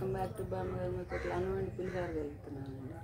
Welcome back to బామ్మగారు మొక్కలు అనువండి పులిహార కలుపుతున్నానండి.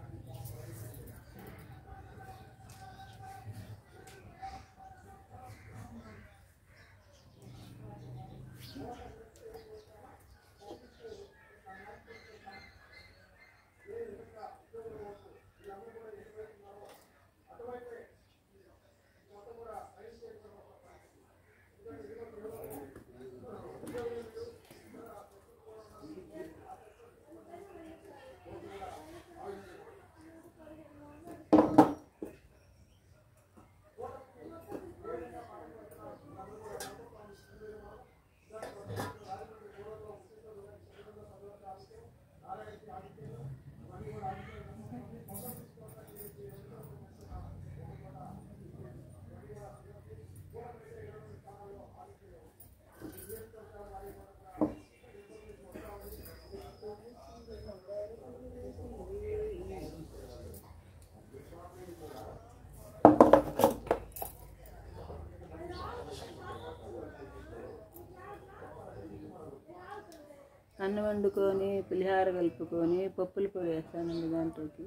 అన్నం వండుకొని పులిహార కలుపుకొని పప్పులు పొడి వేస్తానండి దాంట్లోకి.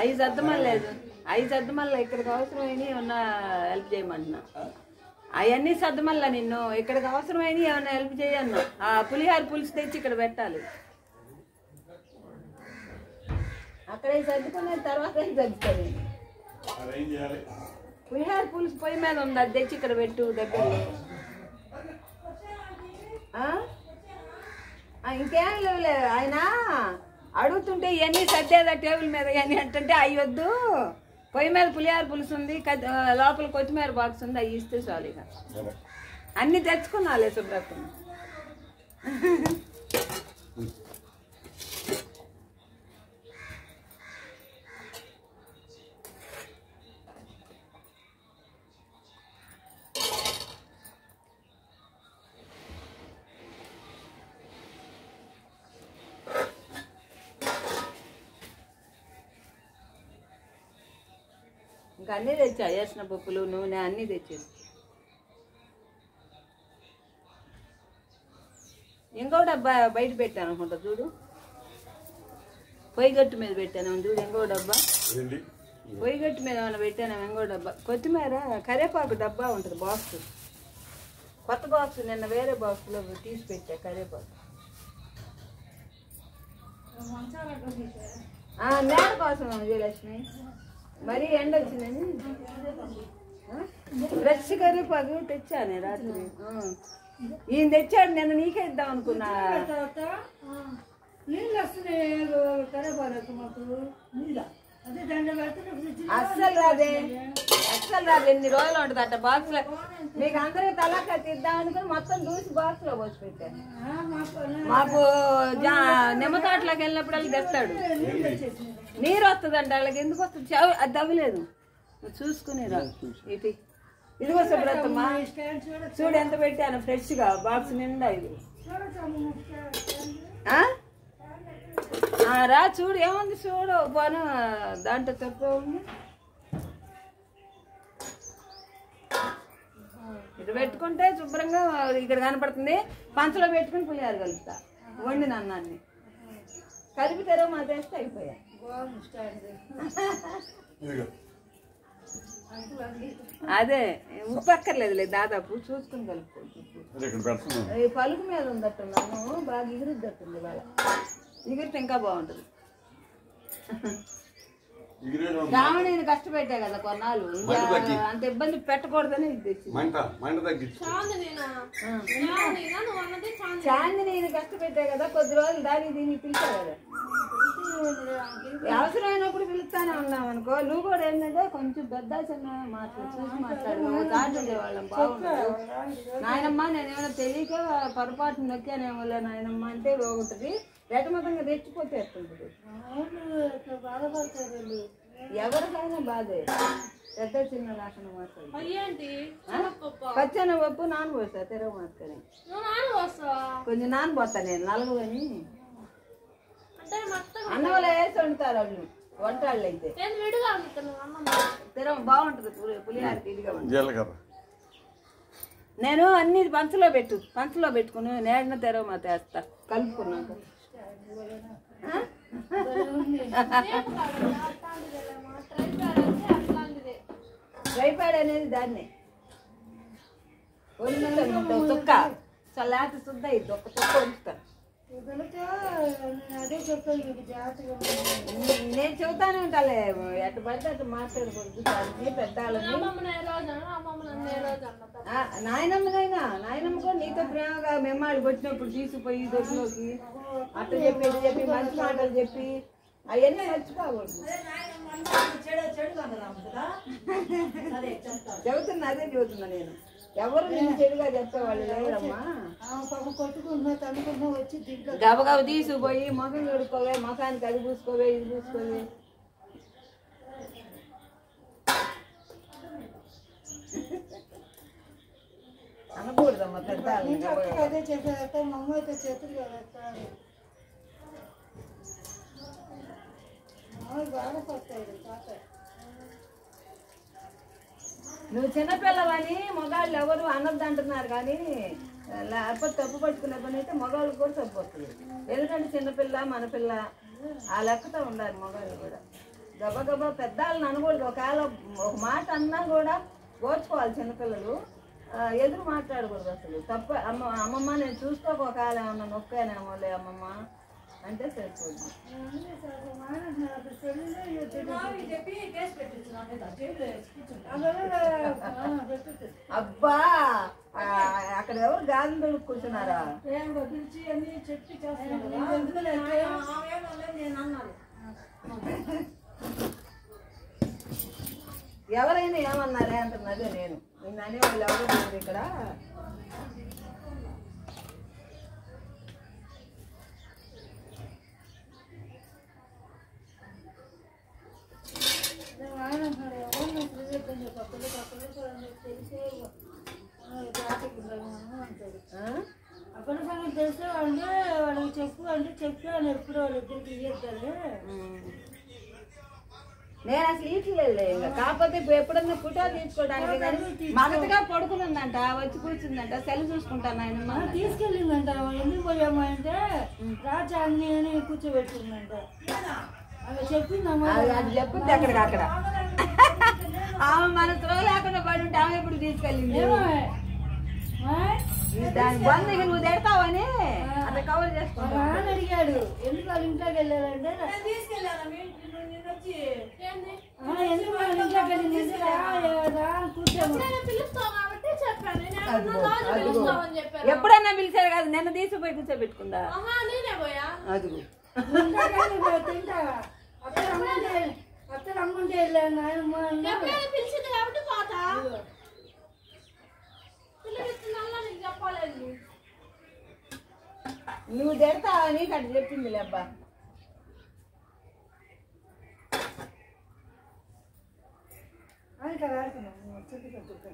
ఐదు సర్దమలేదు, ఐదు సర్దమల్ల ఇక్కడికి అవసరమైనవి ఏమన్నా హెల్ప్ చేయమంటున్నా. అవన్నీ సర్దమల్లా నిన్ను ఇక్కడికి అవసరమైనవి ఏమన్నా హెల్ప్ చేయన్నా. ఆ పులిహార పులుసు తెచ్చి ఇక్కడ పెట్టాలి. అక్కడ సర్దుకునే తర్వాత ఏం సర్దుతుంది. పులిహార పులుసు పొయ్యి మీద ఉంది, అది తెచ్చి ఇక్కడ పెట్టు దగ్గర. ఇంకేం లేవులే. ఆయన అడుగుతుంటే ఇవన్నీ సర్దేదా టేబుల్ మీద ఇవన్నీ అంటే అయ్యొద్దు, పొయ్యి మీద పులిహార పులుసు ఉంది, లోపల కొత్తిమీర బాక్స్ ఉంది, అవి ఇస్తే చాలు. ఇక అన్నీ తెచ్చుకున్నాలే శుభ్రతం. ఇంకా అన్నీ తెచ్చా, వేసిన పప్పులు నూనె అన్నీ తెచ్చేది. ఇంకో డబ్బా బయట పెట్టాను అనుకుంటా చూడు, పొయ్యి గట్టు మీద పెట్టాను చూడు. ఇంకో డబ్బా పొయ్యి గట్టు మీద ఏమైనా పెట్టాను. ఇంకో డబ్బా కొత్తిమీర కరివేపాకు డబ్బా ఉంటుంది బాక్స్, కొత్త బాక్స్. నిన్న వేరే బాక్స్లో తీసి పెట్టా కరివేపాకు. నేల కోసం విజయలక్ష్మి, మరీ ఎండ వచ్చిందని ఫ్రెష్ కరివేపాకు తెచ్చాను రాత్రి. ఈయన తెచ్చాడు, నిన్న నీకే ఇద్దాం అనుకున్నా. అస్సలు రాదే, అస్సలు రాదు. ఎన్ని రోజులు ఉంటుంది అట్ట బాక్స్ లో. మీకు అందరికి తలాకా తీద్దాం అనుకుని మొత్తం దూసి బాక్స్ లో పోసి పెట్టాను. మాకు నిమ్మతోటలోకి వెళ్ళినప్పుడు తెస్తాడు. నీరు వస్తుందంట వాళ్ళకి. ఎందుకు వస్తుంది? అది తవ్వలేదు, చూసుకుని రా. ఇటు ఇదిగో శుభ్రతమ్మా, చూడు ఎంత పెట్టాను ఫ్రెష్ గా బాక్స్ నిండా. ఇది రా చూడు, ఏముంది చూడు. పోను దాంట్లో తక్కువ ఉంది. ఇటు పెట్టుకుంటే శుభ్రంగా ఇక్కడ కనపడుతుంది. పంచలో పెట్టుకుని పులిహార కలుపుతా, వండిన అన్నాన్ని కలిపి తెరవ మా తెస్తే అయిపోయా. అదే ఉప్పు అక్కర్లేదు, దాదాపు చూసుకుని కలుపుకోవచ్చు. పలుకు మీద ఉందట్టున్నాను, బాగా ఎగిరిద్దట్టుంది. ఇవాళ ఎగిరితే ఇంకా బాగుంటుంది. రావణిని కష్టపెట్టా కదా కొన్నాళ్ళు, అంత ఇబ్బంది పెట్టకూడదని చాందిని కష్టపెట్టా కదా కొద్ది రోజులు. దాన్ని దీన్ని పిలిచా కదా, అవసరమైనప్పుడు పిలుస్తానే ఉన్నాం అనుకో. నువ్వు కూడా ఏంటంటే కొంచెం పెద్ద చిన్న మాటలు చూసి మాట్లాడు. దాటి వాళ్ళం బాగుండదు. నాయనమ్మ నేనేమైనా తెలియక పొరపాటు నొక్కానేమోలే నాయనమ్మ అంటే బాగుంటుంది. రెటమతంగా రెచ్చిపోతే ఎట్టుంటుంది. ఎవరికైనా బాధే, పెద్ద చిన్న లాసన మాట్లాడు. పచ్చని పప్పు నానబోస్తా తెరవ మాత్రమే, కొంచెం నానబోస్తా నేను నలుగుని. అన్నంలో వేసి వండుతారు వాళ్ళు వంటవాళ్ళు అయితే. తెరవ బాగుంటుంది పులిహారకి ఇదిగా ఉంటుంది. నేను అన్ని పంచలో పెట్టుకుని నేడిన తెరవ మా తెస్తా కలుపుకున్నాక. ట్రైపాడ్ అనేది దాన్ని తొక్క చల్లాటి శుద్ధ ఇది ఒక తొక్క వంచుతాను. నేను చెబుతానే ఉంటాలే, ఎటు పడితే అటు మాట్లాడకూడదు. పెద్దాలని నాయనమ్మ కూడా నీతో ప్రేమగా మెమ్మాళ్ళు వచ్చినప్పుడు తీసుకుపోయి దొడ్లోకి అట్లా చెప్పి ఇటు చెప్పి మంచి మాటలు చెప్పి అవన్నీ మర్చిపోకూడదు. చెబుతున్నా, అదే చెబుతున్నా నేను. ఎవరు నేను చెడుగా చెప్పేవాళ్ళు లేరమ్మా. గబగబ తీసుకుపోయి ముఖం కడుక్కోవే, ముఖానికి అది పూసుకోవే, ఇది పూసుకోవే. అనకూడదమ్మా పెద్ద. అదే చెప్పేదట మా అమ్మ అయితే చేతులు కదా బాగా. నువ్వు చిన్నపిల్లవని మగాళ్ళు ఎవరు అనొద్దు అంటున్నారు, కానీ లేకపోతే తప్పు పట్టుకునే పని అయితే మగవాళ్ళకి కూడా తప్పు వస్తుంది. ఎందుకంటే చిన్నపిల్ల మన పిల్ల ఆ లెక్కతో ఉండాలి మగవాళ్ళు కూడా. గబగబా పెద్దవాళ్ళని అనకూడదు. ఒకవేళ ఒక మాట అన్నా కూడా ఓర్చుకోవాలి. చిన్నపిల్లలు ఎదురు మాట్లాడకూడదు అసలు. తప్ప అమ్మమ్మ నేను చూసుకోక ఒకవేళ ఏమన్నా నొక్కానేమోలే అమ్మమ్మ అంటే సరిపోదు. అబ్బా అక్కడ అక్కడ ఎవరు గాజులు దొరికి కూర్చున్నారా? ఎవరైనా ఏమన్నారే అంటున్నదే నేను నిన్న అనేవాళ్ళు ఎవరు లేదు ఇక్కడ. అక్కడ సంగతి తెలిసే అంటే వాళ్ళకి చెప్పు అంటే చెప్పాను ఎప్పుడు వాళ్ళిద్దరికి ఇయ్యద్దని. నేను అసలు ఇట్లేదు ఇంకా. కాకపోతే ఎప్పుడన్నా ఫోటో తీసుకోవడానికి కానీ మగతగా పడుకునిందంట, వచ్చి కూర్చుందంట, సెల్ చూసుకుంటాను ఆయన తీసుకెళ్ళిందంట. ఎందుకు పోయామా అంటే రాజా అన్ని అని కూర్చోబెట్టిందంట. అలా చెప్పిందమ్మా. అది చెప్పింది అక్కడికి అక్కడ. ఆమె మన త్రో లేకుండా పడి ఉంటే ఆమె ఎప్పుడు తీసుకెళ్ళింది. దాని బంధుకి నువ్వు తిడతావని అట్లా కవర్ చేసుకుంటా అని అడిగాడు. ఎందుకు వాళ్ళ ఇంట్లోకి వెళ్ళారంటే ఎందుకు వాళ్ళ ఇంట్లోకి వెళ్ళింది ఎప్పుడన్నా పిలిచారు కదా, నిన్న తీసుకుపోయి కూర్చోబెట్టుకుందా. అది తింటా అక్కడ అమ్ముంటే వెళ్ళాను నాయనమ్మ పిలిచింది కాబట్టి పోతా. నువ్వు తిడతావని అట్లా చెప్పింది లేబ్బా.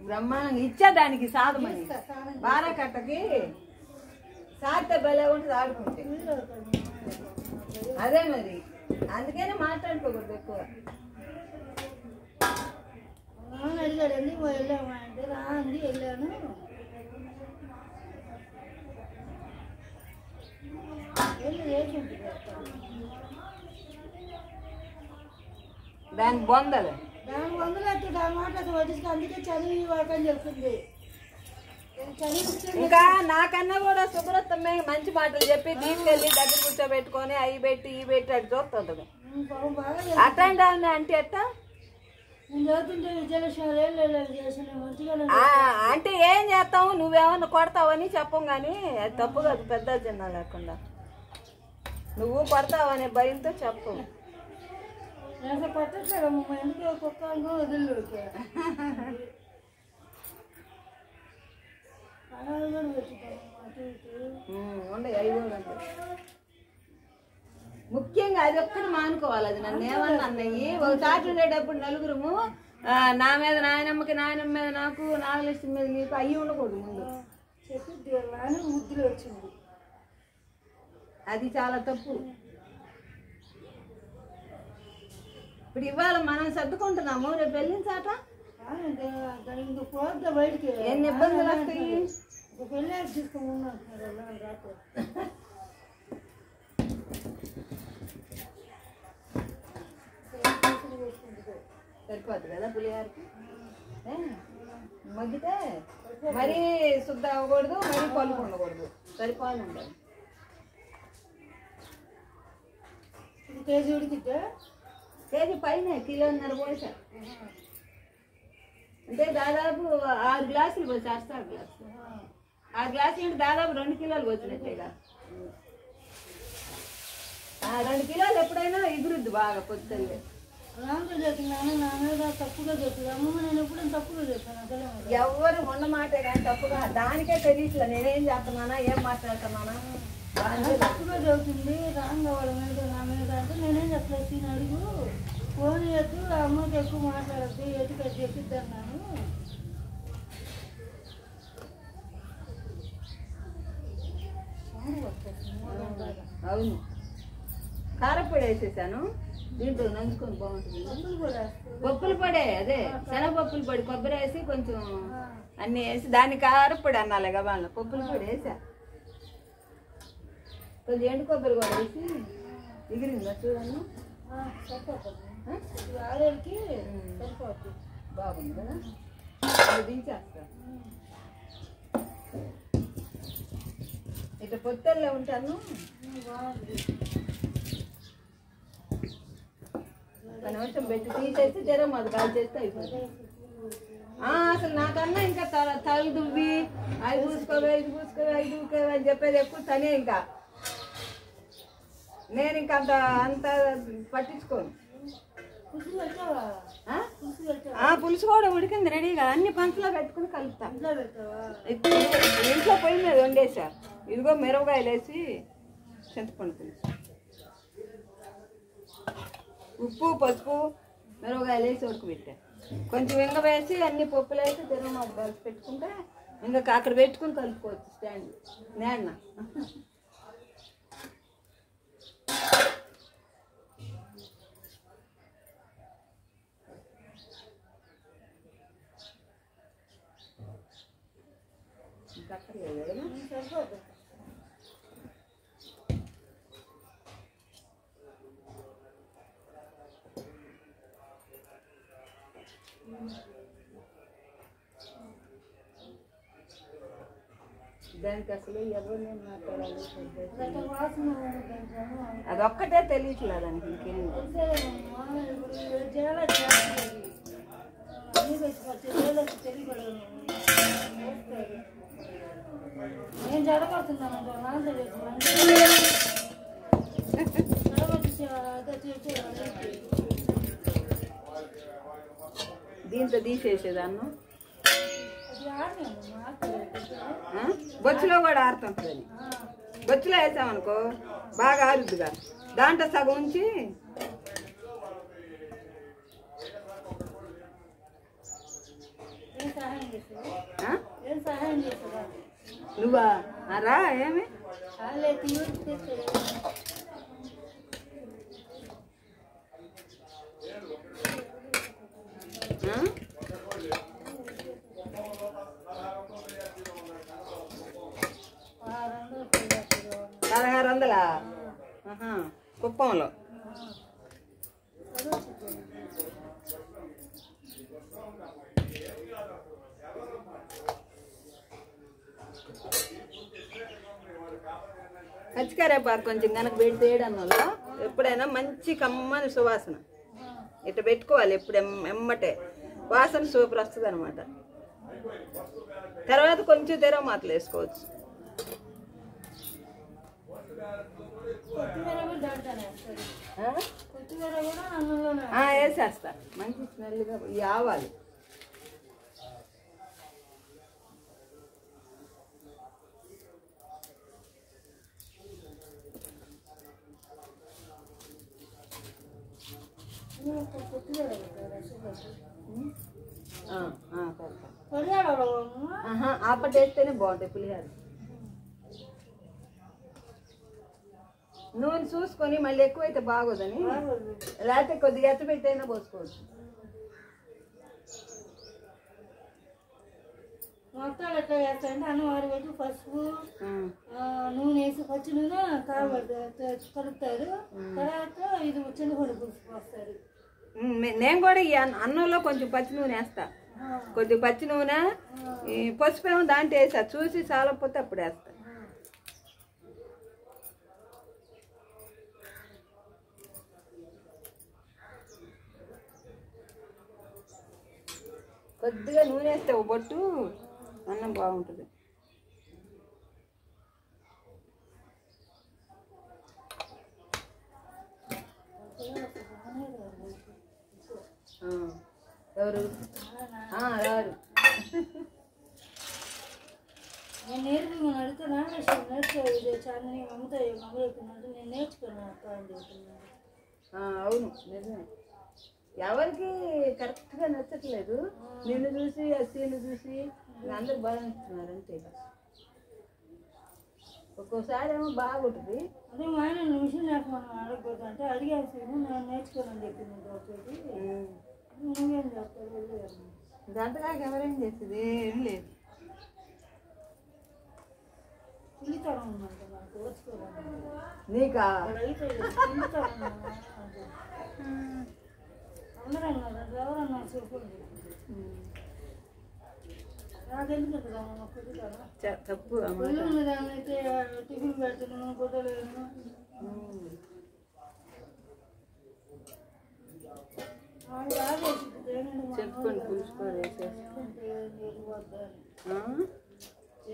బ్రహ్మాండంగా ఇచ్చా దానికి సాధమని బారా కట్టకి సాధ్య బలే ఉంటుంది ఆడుకుంటే. అదే మరి అందుకనే మాట్లాడుకోకూడదు ఎక్కువ. అడిగాడు ఎందుకు వెళ్ళామా అంటే రా అంది వెళ్ళాను. దానికి బొందలు దాని వందలు ఆ మాట వదిలికి అందుకే చదివి వాకని చెప్తుంది. ఇంకా నాకన్నా కూడా శుభ్రతమే మంచి మాటలు చెప్పి తీసుకెళ్ళి దగ్గర కూర్చోబెట్టుకొని అవి పెట్టి ఈ పెట్టి అటు చూస్తుంది. అట్లాంటి అంటే ఎట్టా అంటే ఏం చేస్తావు, నువ్వేమన్నా కొడతావని చెప్పం కానీ అది తప్పు కాదు. పెద్ద చిన్న లేకుండా నువ్వు కొడతావనే భయంతో చెప్పు. కొట్టట్లేదమ్మా ఎందుకు కుక్క వదిలి ఉండే అవి కూడా ముఖ్యంగా అది ఒక్కటి మానుకోవాలి. అది నన్ను ఏమన్నా అన్నయ్యి ఒకసారి ఉండేటప్పుడు నలుగురము నా మీద నాయనమ్మకి, నాయనమ్మ మీద నాకు, నాగలక్ష్మి మీద నీకు అయ్యి ఉండకూడదు ముందు చెప్పి ముద్దులు వచ్చింది. అది చాలా తప్పు. ఇప్పుడు ఇవాళ మనం సర్దుకుంటున్నాము, రేపు వెళ్ళిన చాట పోద్దా బయటికి ఎన్ని ఇబ్బందులు వస్తాయి. పెళ్ళి తీసుకున్నాను సరిపోతుంది కదా పులిహారకి. మగ్గితే మరీ శుద్ధ అవ్వకూడదు, మరీ పలుకు ఉండకూడదు, సరిపోవాలి ఉండాలి. కేజీ ఉడికితే కేజీ పైన కిలోన్నర పోసా అంటే దాదాపు 6 గ్లాసులు పోసి 6 గ్లాసులు 6 గ్లాసులు అంటే దాదాపు 2 కిలోలు వచ్చినట్టేగా. 2 కిలోలు ఎప్పుడైనా ఎగురుద్ది బాగా పొద్దున్నే. రాంతో చెప్తున్నాను నా మీద తప్పుగా చెప్తుంది. అమ్మమ్మ నేను ఎప్పుడైనా తప్పుగా చెప్పాను. ఎవరు ఉన్న మాటే కానీ తప్పుగా దానికే తెలియట్లే నేనేం చేస్తున్నానా ఏం మాట్లాడుతున్నానా. తప్పుగా చెబుతుంది రాంగా వాళ్ళ మీద నా మీద అంటే నేనేం చెప్పలేదు. తిని అడుగు ఫోన్ చేస్తూ అమ్మకి ఎక్కువ మాట్లాడద్దు ఎటుక చెప్పిద్ది అన్నాను. అవును కారపొడి వేసేసాను దీంట్లో నంచుకొని బాగుంటుంది. పప్పుల పొడే అదే శనగపప్పుల పొడి కొబ్బరి వేసి కొంచెం అన్ని వేసి దాన్ని కారపొడి అన్నాలే కదా వాళ్ళ పప్పుల పొడి వేసా కొంచెం ఎండు కొబ్బరి కూడా వేసి ఎగిరిందా చూడన్నా బాగుంది కదా దించేస్తా. ఇట్లా పొత్తల్లో ఉంటాను ఒక నిమిషం పెట్టి తీసేసి జ్వరం అది కాల్ చేస్తే అయిపోతుంది. అసలు నాకన్నా ఇంకా తల దువ్వి అది పూసుకోవే ఇది పూసుకోవే ఇది పూసుకోవే అని చెప్పేది ఎక్కువ తనే. ఇంకా నేను ఇంకా అంత పట్టించుకోను. పులుసు కూడా ఉడికింది రెడీగా, అన్ని పంచలో పెట్టుకుని కలుపుతా. ఇంట్లో పొయ్యి మీద వండేసా. ఇదిగో మిరపకాయలు వేసి చింతపండు పులుసు, ఉప్పు పసుపు మిరపకాయలు వేసి ఉడకబెట్టా. కొంచెం ఇంగ వేసి అన్ని పప్పులు వేసి తిరగమాకు కలిసి పెట్టుకుంటే ఇంకా అక్కడ పెట్టుకుని కలుపుకోవచ్చు స్టాండ్ నేన్న. దానికి అసలు ఎవరు నేను మాట్లాడాలి అదొక్కటే తెలియట్లేదు. దానికి ఇంకేం నేను జడగొడుతున్నాను. దీంతో తీసేసేదాన్ని బొచ్చులో కూడా ఆరుతుంటుంది. బొచ్చులో వేసామనుకో బాగా ఆరుద్దుగా. దాంట్లో సగం ఉంచి నువ్వా రా ఏమి $1600 కుప్పంలో. కచ్చికరేపాకు కొంచెం కనుక పెడితే ఏడన్నోళ్ళు ఎప్పుడైనా మంచి కమ్మని సువాసన ఇట్లా పెట్టుకోవాలి. ఎప్పుడు ఎమ్మటే వాసన సూపర్ వస్తుంది అనమాట. తర్వాత కొంచెం తిరగమాతలు వేసుకోవచ్చు. వేసేస్తా మంచి స్మెల్గా ఆవాలి. ఆపటేస్తేనే బాగుంటాయి పులిహోర. నూనె చూసుకొని మళ్ళీ ఎక్కువైతే బాగోదని, లేకపోతే కొద్దిగా ఎత్త పెట్టైనా పోసుకోవచ్చు. మొత్తాలు ఎట్లా వేస్తాయంటే అన్నం ఆరబెట్టి పసుపు నూనె వేసి పచ్చి నూనె కలుపుతారు. తర్వాత ఇది చింతపండు పులుసు పోస్తారు. నేను కూడా ఈ అన్నంలో కొంచెం పచ్చి నూనె వేస్తా. కొద్దిగా పచ్చి నూనె పసుపు ఏమో దాంట్లో వేసా. చూసి చాలకపోతే అప్పుడు వేస్తా. కొద్దిగా నూనె వేస్తే ఒక బొట్టు అన్నం బాగుంటుంది. ఎవరు రారు. నేను నేర్చుకున్నాను. అడిగితే నాగేశ్వరం నేర్చుకో ఇది చాలని మమతా మమ్మల్ని నేను నేర్చుకున్నాను అక్క అని చెప్తున్నాను. అవును నిజమే. ఎవరికి కరెక్ట్గా నచ్చట్లేదు. నిన్ను చూసి అసీని చూసి అందరు బాగా నచ్చుతున్నారు అంతే. ఒక్కోసారి ఏమో బాగుంటుంది. అదే మా ఆయన మిషన్ నేర్చుకున్నాను అడగకూడదు అంటే అడిగేసి నేను నేర్చుకోనని చెప్పింది ఒకటి. నువ్వేం చేస్తావు? గంటగా ఎవరేం చేస్తుంది ఏం లేదు. పులితనం ఉందంట నాకు వచ్చుకోవాలి. నీకా పులితనం అందరూ అన్నారు. ఎవరన్నారు చెప్పండి. నాకెందుకు తప్పు అయితే టిఫిన్ పెడుతున్నాను గుడ్డలేను. ఆగేసి చెప్పుకొని పులుసుకోరు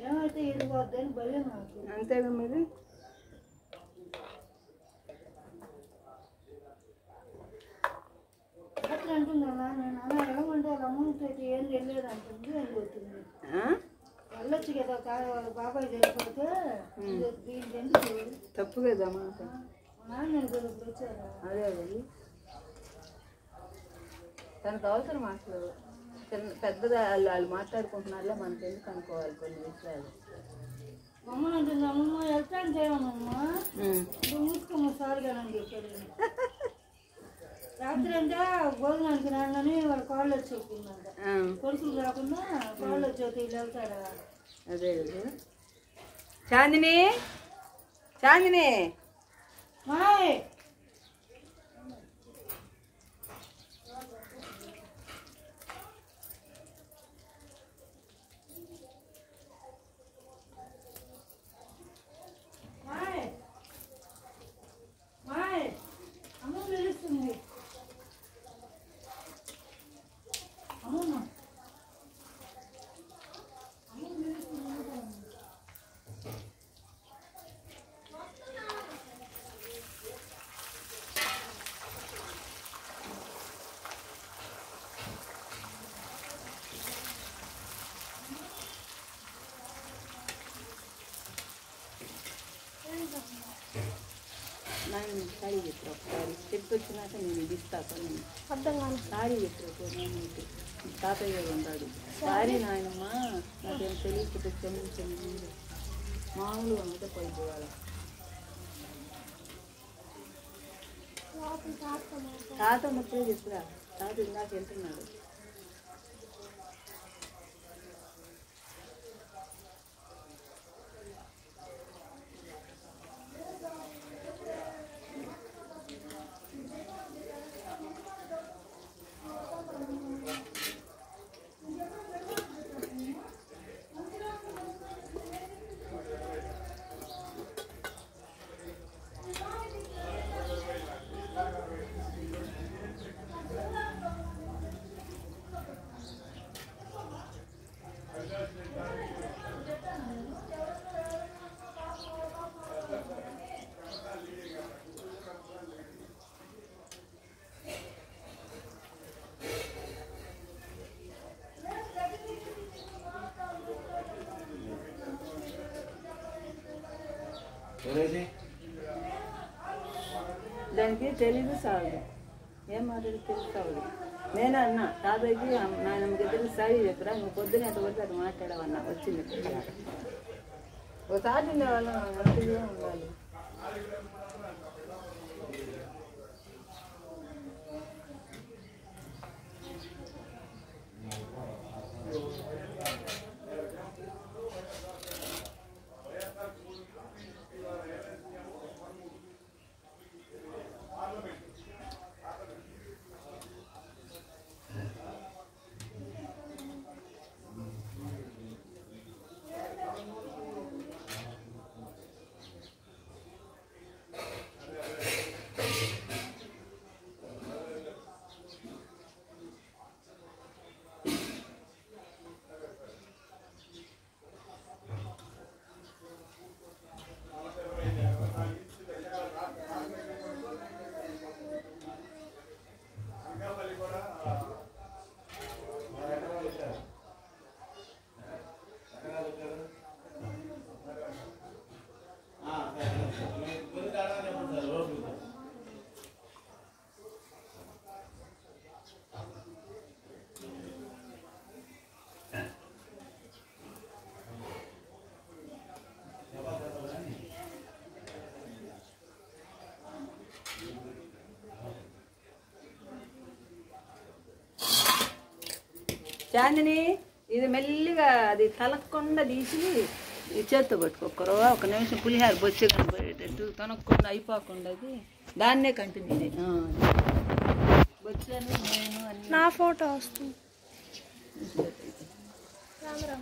ఏమైతే వెళ్ళిపోద్దని భయం నాకు. అంతేగా మరి. అట్లా అంటున్నా నేను అలా వెళ్ళమంటే వాళ్ళ అమ్మతో ఏం వెళ్ళలేదు అంటుంది. వెళ్ళిపోతుంది వెళ్ళొచ్చు కదా వాళ్ళ బాబాయ్ వెళ్ళిపోతే దీనికి ఎందుకు తప్పు కదా మాట. నాన్న ఇప్పుడు వచ్చారా? అదే అది తనకు అవసరం అసలు. చిన్న పెద్దగా వాళ్ళు మాట్లాడుకుంటున్నారులే, మనకి ఎందుకు అనుకోవాలి కొన్ని విషయాలు. అమ్మ అంటుంది అమ్మమ్మ వెళ్తాను చేయమమ్మా మూసుకోమ్మ సారిగానని చెప్పాడు. రాత్రి అంతా భోజనానికి రానని వాళ్ళ కాళ్ళు వచ్చి చెప్పిందంట. కొడుకులు రాకుండా కాళ్ళు వచ్చి వీళ్ళు వెళ్తారా? అదే కదా. చాందిని చాందిని మాయ్ మాయ్ అమ్మ పిలుస్తుంది. అమ్మమ్మ నాయన సారీ చెప్పు ఒకసారి చెప్పి వచ్చినాక నేను ఇది ఇస్తాను. అర్థం కాదు. సారీ చెప్పు నాయనకి. తాతయ్య ఉన్నాడు. సారీ నాయనమ్మా నాకేం తెలియకపోతే క్షమించండి. మామూలుగా ఉంటే పోయిపోవాలి. తాత ముప్పై చెప్పురా. తాత ఇందాక వెళ్తున్నాడు. దానికి తెలీదు సాగు. ఏం మాట్లాడి తెలుస్తావు. నేనే అన్నా తాతయ్యకి నాయనమ్మకి ఇద్దరు సారీ చెప్పురా, నువ్వు పొద్దున ఎంత కొడితే అది మాట్లాడవన్నా. వచ్చింది ఒకసారి ఉండేవాళ్ళం మంచిగా ఉండాలి. చాందిని ఇది మెల్లిగా అది తలకుండా తీసి ఈ చేత్తో పట్టుకోకరు. ఒక నిమిషం పులిహార బొచ్చి కనిపోయేటట్టు తనకుండా అయిపోకుండా దాన్నే కంటిన్యూ చేయి. బొచ్చాను నేను నా ఫోటో వస్తుంది.